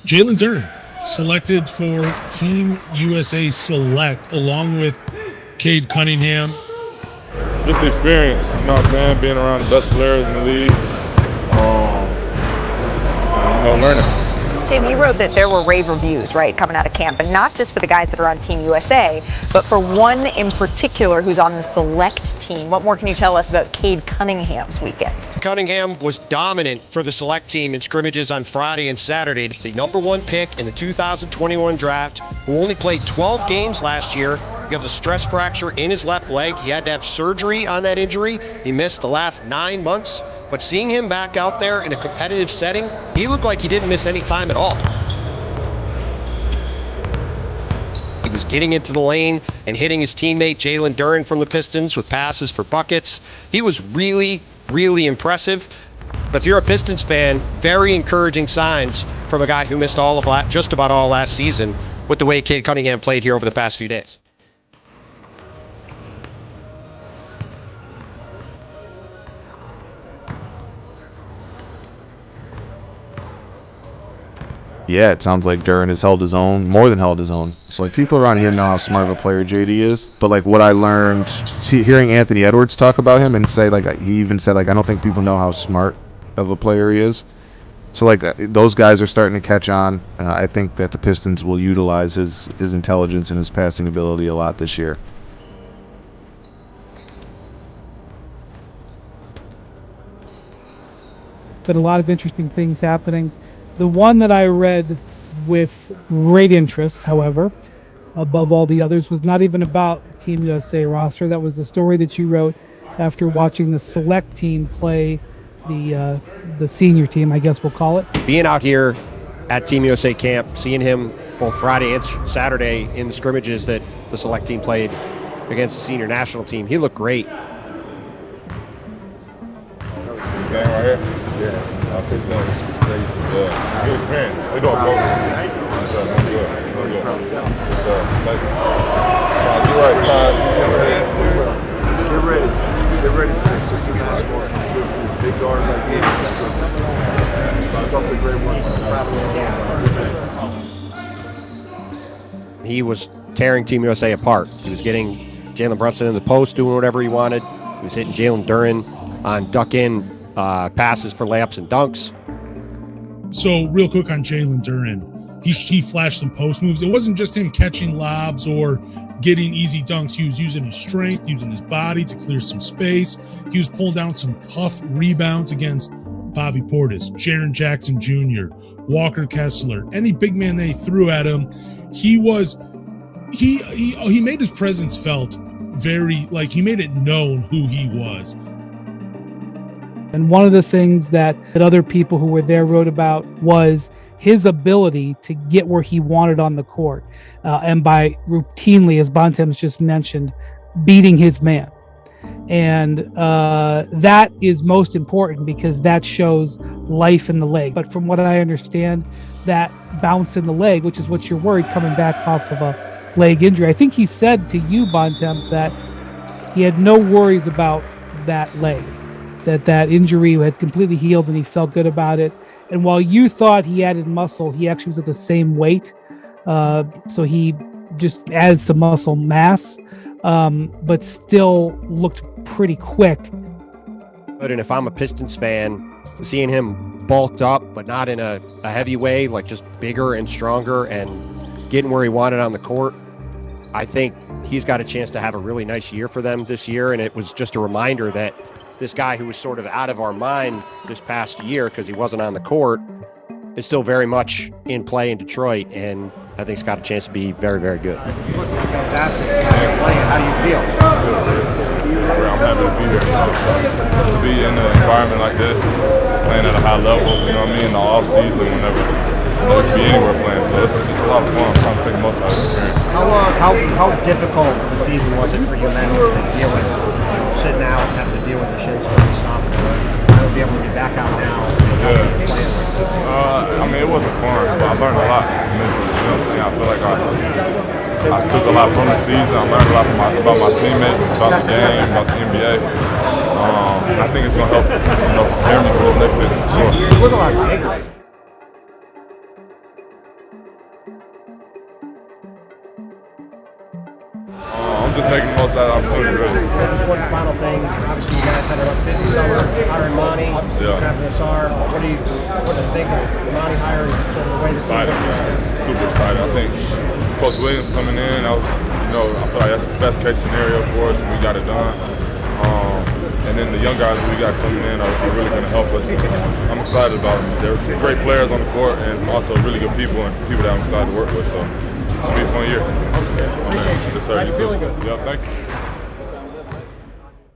Jalen Duren selected for Team USA Select along with Cade Cunningham. Just the experience, you know what I'm saying? Being around the best players in the league. Learning. Tim, you wrote that there were rave reviews, right, coming out of camp, and not just for the guys that are on Team USA, but for one in particular who's on the select team. What more can you tell us about Cade Cunningham's weekend? Cunningham was dominant for the select team in scrimmages on Friday and Saturday. The #1 pick in the 2021 draft, who only played 12 games last year. He got a stress fracture in his left leg. He had to have surgery on that injury. He missed the last 9 months. But seeing him back out there in a competitive setting, he looked like he didn't miss any time at all. He was getting into the lane and hitting his teammate Jalen Duren from the Pistons with passes for buckets. He was really impressive. But if you're a Pistons fan, very encouraging signs from a guy who missed just about all last season with the way Cade Cunningham played here over the past few days. Yeah, it sounds like Duren has held his own, more than held his own. So like people around here know how smart of a player JD is, but like what I learned, hearing Anthony Edwards talk about him and say like he even said like I don't think people know how smart of a player he is. So like those guys are starting to catch on. I think that the Pistons will utilize his intelligence and his passing ability a lot this year. But a lot of interesting things happening. The one that I read with great interest, however, above all the others, was not even about Team USA roster. That was the story that you wrote after watching the select team play the senior team, I guess we'll call it. Being out here at Team USA camp, seeing him both Friday and Saturday in the scrimmages that the select team played against the senior national team, he looked great. Right here? Yeah. This was crazy. Yeah, it's a good experience. We're doing program. So that's good. We're good. So, thank you. Trying to do right time. You know what I'm saying? Get ready. Get ready for this. Just a national. It's going to be good for you. Big guard like me. Keep up the great work. He was tearing Team USA apart. He was getting Jalen Brunson in the post, doing whatever he wanted. He was hitting Jalen Duren on duck-in passes for layups and dunks. So real quick on Jalen Duren, he flashed some post moves. It wasn't just him catching lobs or getting easy dunks. He was using his strength, using his body to clear some space. He was pulling down some tough rebounds against Bobby Portis, Jaren Jackson Jr., Walker Kessler, any big man they threw at him. He made his presence felt very, like he made it known who he was. And one of the things that other people who were there wrote about was his ability to get where he wanted on the court. And by routinely, as Bontemps just mentioned, beating his man. And that is most important because that shows life in the leg. But from what I understand, that bounce in the leg, which is what you're worried coming back off of a leg injury. I think he said to you, Bontemps, that he had no worries about that leg. That injury had completely healed and he felt good about it. And while you thought he added muscle, he actually was at the same weight. So he just added some muscle mass, but still looked pretty quick. And if I'm a Pistons fan, seeing him bulked up, but not in a heavy way, like just bigger and stronger and getting where he wanted on the court, I think he's got a chance to have a really nice year for them this year. And it was just a reminder that this guy who was sort of out of our mind this past year because he wasn't on the court is still very much in play in Detroit, and I think he's got a chance to be very, very good. You look fantastic. How do you feel? I'm happy to be here. Just to be in an environment like this, playing at a high level, you know what I mean, in the off season, whenever you could be anywhere playing. So it's a lot of fun. I'm trying to take the most out of the experience. How difficult the season was it for you mentally to deal with sitting out and having to deal with the shin splint and stuff? To be able to be back out now and playing. I mean, it wasn't fun, but I learned a lot mentally. You know what I'm saying? I feel like I took a lot from the season. I learned a lot about my teammates, about the game, about the NBA. I think it's going to help, prepare me for this next season for sure. You look a lot bigger. I'm just making the most out of the opportunity, really. Just one final thing. Obviously, you guys had a busy summer hiring Monty, drafting Asar. What do you think of the Monty hire and sort of the way the Excited, man. Super excited. I think Coach Williams coming in, I feel like that's the best case scenario for us, and we got it done. And then the young guys that we got coming in are really going to help us. I'm excited about them. They're great players on the court and also really good people and people that I'm excited to work with. So it's going to be a fun year. Awesome, man. Appreciate you. Yes, sir. Glad you're feeling good. Yeah, thank you.